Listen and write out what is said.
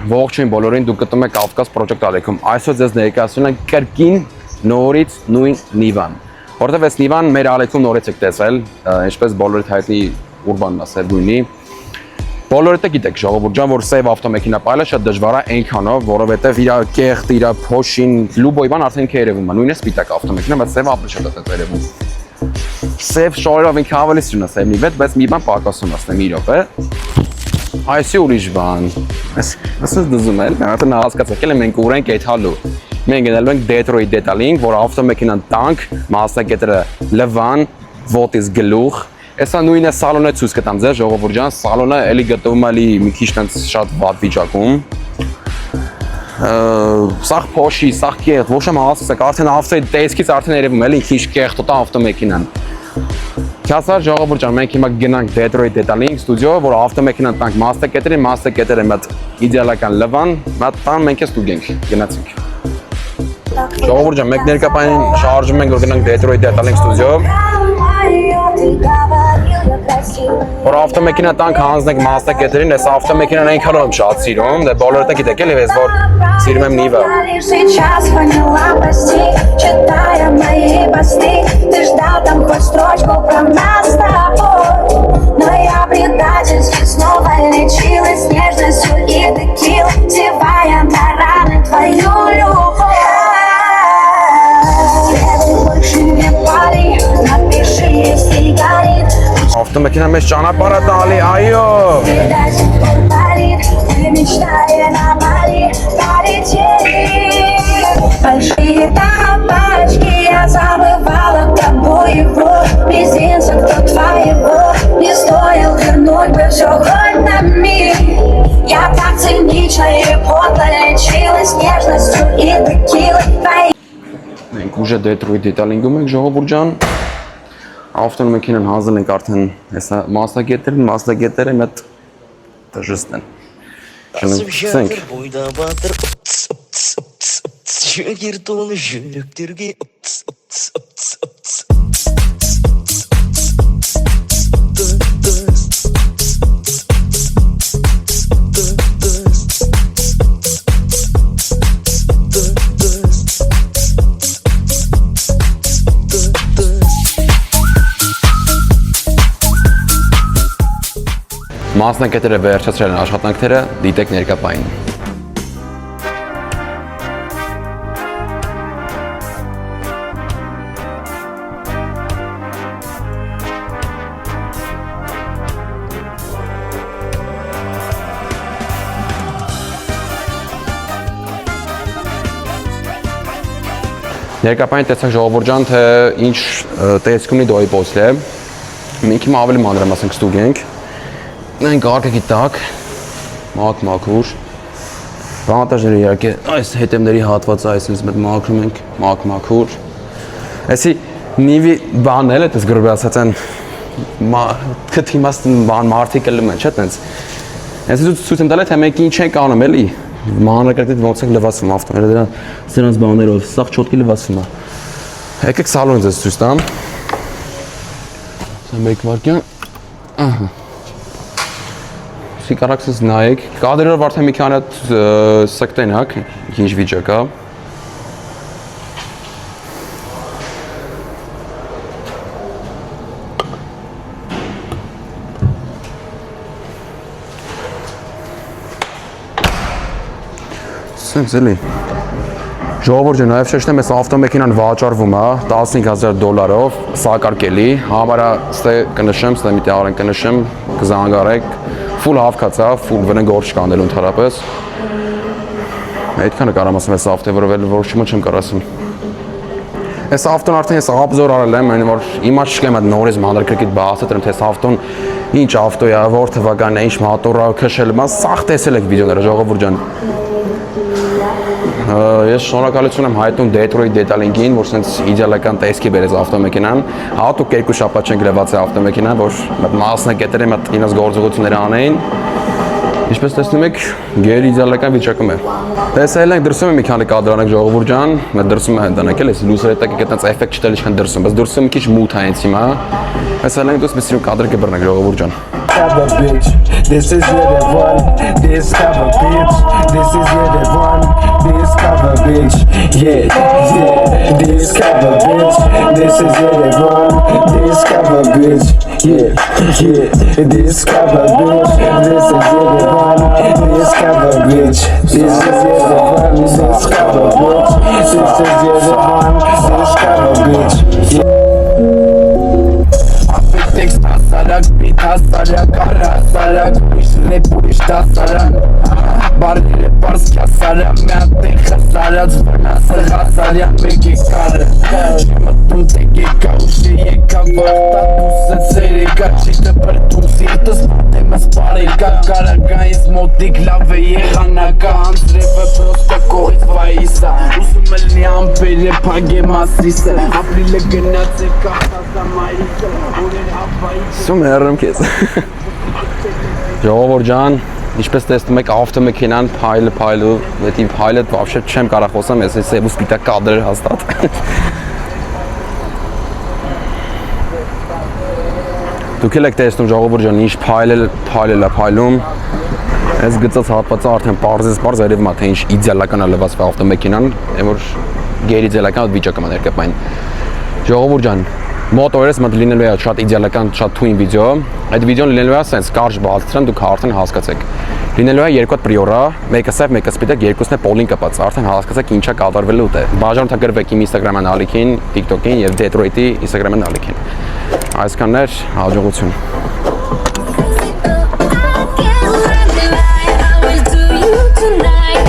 ողջույն բոլորին, դուք գտնում եք Կավկաս Project ալեքում։ Այսօր ձեզ ներկայացնում ենք կրկին նորից նույն Նիվան։ Որտեվ այս Նիվան մեր ալեքում նորից եք տեսել, ինչպես բոլորիդ հայտնի Ուրբանն է Սևգույնի։ Բոլորիդ գիտեք ժողովուրդ ջան, որ սև ավտոմեքենա պայելը շատ դժվար է այնքանով, որովհետև իր կեղտ, իր փոշին, լուբոյվան արդեն ինքը երևում է։ Նույնը սպիտակ ավտոմեքենա, բայց սև ավելի շատ է երևում։ Սև շորերով ինքը ավելի սիրուն է սև Նիվետ, բայց մի բան պակասում է, մի րոպե։ Այսի ուրիշ բան։ Ասես դզում էլ, արդեն հասկացել եմ մենք ուր ենք այդ հալու։ Մենք գնալու ենք Detroit Detailing, որ ավտոմեքենան տանք, մասնակետերը լվան, ոտից գլուխ։ Այսա նույնը սալոնը ցույց կտամ ձեզ ժողովուրդ ջան, սալոնը էլի գտվում է մի քիչ տենց շատ վատ վիճակում։ Սաղ փոշի, սաղ կեղտ, ոչ եմ հասցեք, արդեն ավտոյի տեսքից արդեն երևում էլի քիչ կեղտ օտա ավտոմեքենան։ Քյասար ժողովուրդ ջան, մենք հիմա գնանք Detroit Detailing ստուդիո, որ ավտոմեքենան տանք մասնակետերը մատ իդեալական լվան, մատ տան մենք է ստուգենք, գնացինք։ Ժողովուրդ ջան, մենք ներկայապային շարժվում ենք, որ գնանք Detroit Detailing ստուդիո։ Որ ավտոմեքենա տանք հանձնենք մասնակետերին, այս ավտոմեքենան այնքանով եմ շատ սիրում, դե բոլորը գիտեք էլի, ես որ սիրում եմ Նիվը։ Ավտոմեքենա մեզ ճանապարհ է տալի, այո։ Большие тапочки я забывала тобой его, мизинцем кто твоего, не стоило вернуть бы все хоть на миг. Я так цинично и подло лечилась нежностью и текилой. Մենք ուժը Detroit Detailing-ում ենք ժողովուրդ ջան։ Ավտոմեքենան հանձնել ենք արդեն հեսա մասնակետերը մեծ դժվար են։ Շնորհենք։ Մասնակետերը վերջացրել են աշխատանքները, դիտեք ներկայապային։ Ներկայապային տեսակ ժողովուրդ ջան, թե ինչ տեսք ունի դոյի պոսլը։ Մենք հիմա ավելի մանրամասն կստուգենք։ Մենք արկեքի տակ, մակ-մաքուր, բանատաժները իհարկե այս հետևների հատվածը այսինքն մեծ մաքրում ենք, մակ-մաքուր։ Այսի նիվի բանն էլ է դες գրոհ ասած են քթ իմաստն բան մարդիկ լում են, չէ՞ տենց։ Այսի ցույց եմ տալի թե մենք ինչ ենք անում էլի, մանրակրկիտ ոնց ենք լվացվում ավտոները դրա սրանց բաներով, սաղ չոտքի լվացվում է։ Եկեք սալոնը ձեզ ցույց տամ։ Սա մեկ վարքյան, ահա։ Կարաքսս նայեք, կադրերով արդեն մի քանի հատ սկտենակ, ինչ վիճակ է։ Սենց էլի։ Ժողովուրդ ջան, նաև շեշտեմ, այս ավտոմեքենան վաճառվում է $15,000, սակարկելի, համարա ստե կնշեմ, ստե մի տեղ կնշեմ, կզանգարեք։ Full հավքած է, full վրան գործ կանելու ընդհանրապես։ Այդքանը կարամ ասեմ այս ավտոյը, որովհետև ոչ չեմ կարող ասեմ։ Այս ավտոն արդեն ես աբզոր արել եմ, այն որ իմաց չկեմ այդ նորից մանրակրկիտ բացատրեմ, թե այս ավտոն ինչ ավտո է, որ թվականն է, ինչ մոտոր է, քշել եմ, սաղ տեսել եք վիդեոները, ժողովուրդ ջան։ Ես շնորհակալություն եմ հայտնում Detroit Detailing-ին, որ sense իդեալական տեսքի բերեց ավտոմեքենան։ Հատուկ երկու շաբաթ չենք լվացել ավտոմեքենան, որ մասնակետերը մտ ինձ գործողություններ անեին։ Ինչպես տեսնում եք, գեր իդեալական վիճակում է։ Տեսել ենք դրսում մի քանի կադրանակ ժողովուրդ ջան, մենք դրսում ենք դանակ էլ, այս լուսերը տակ է այդպես էֆեկտ չտել ինչքան դրսում, բայց դրսում մի քիչ մութ է հենց հիմա։ Այս ելենք դուս միսիում կադրը կբռնեք ժողովուրդ ջան։ Cover bitch, this is Yerevan. This cover bitch, this is Yerevan. This cover bitch, yeah. This cover bitch, this is Yerevan. This cover bitch, yeah. This cover bitch, this is Yerevan. This cover bitch, this is Yerevan. This cover bitch, this is Yerevan. This cover bitch, yeah. Sarak bita sarak ara sarak Pishne pushta sarak Barnile barska sarak Mete khasarat Zvrna sarha sarak Meki kare Shima tum teki kaushi Eka vakta tu se cerika Qite për tum si të smate me sparika Karaga i smotik lave Jeha na ka Antreve proste kohit vajisa Usu me lnjam pere page masrise Aprile gënat se kahta sa majrise Urin hapajise Սում երրում կեզ Ժողովուրդ ջան, ինչպես տեսնում եք ավտոմեքենան փայլը Դի փայլը вообще չեմ կարող խոսամ, ես սև ու սպիտակ կադրեր հաստատ Դուք եք տեսնում ժողովուրդ ջան, ինչ փայլում Այս գծած հատվածը արդեն պարզ երևում է թե ինչ իդեալական է լվացվի ավտոմեքենան, որ գերիդեալական վիճակում է ներկայացնում Ժողովուրդ ջան Մոտ օրերս մտ լինելու է շատ իդեալական, շատ թույն վիդեո Այդ վիդեոն լինելու է սենց կարճ բացատրեմ, դուք արդեն հասկացեք Լինելու է երկու հատ պրիորա, մեկը սև, մեկը սպիտակ, երկուսն է պոլին կապած Արդեն հասկացեք ինչա կատարվելու է Բաժանորդագրվեք իմ Instagram-ան ալիքին, TikTok-ին և Detroit-ի Instagram-ան ալիքին Այսքաններ, հաջողություն I can't let me lie, I will do you tonight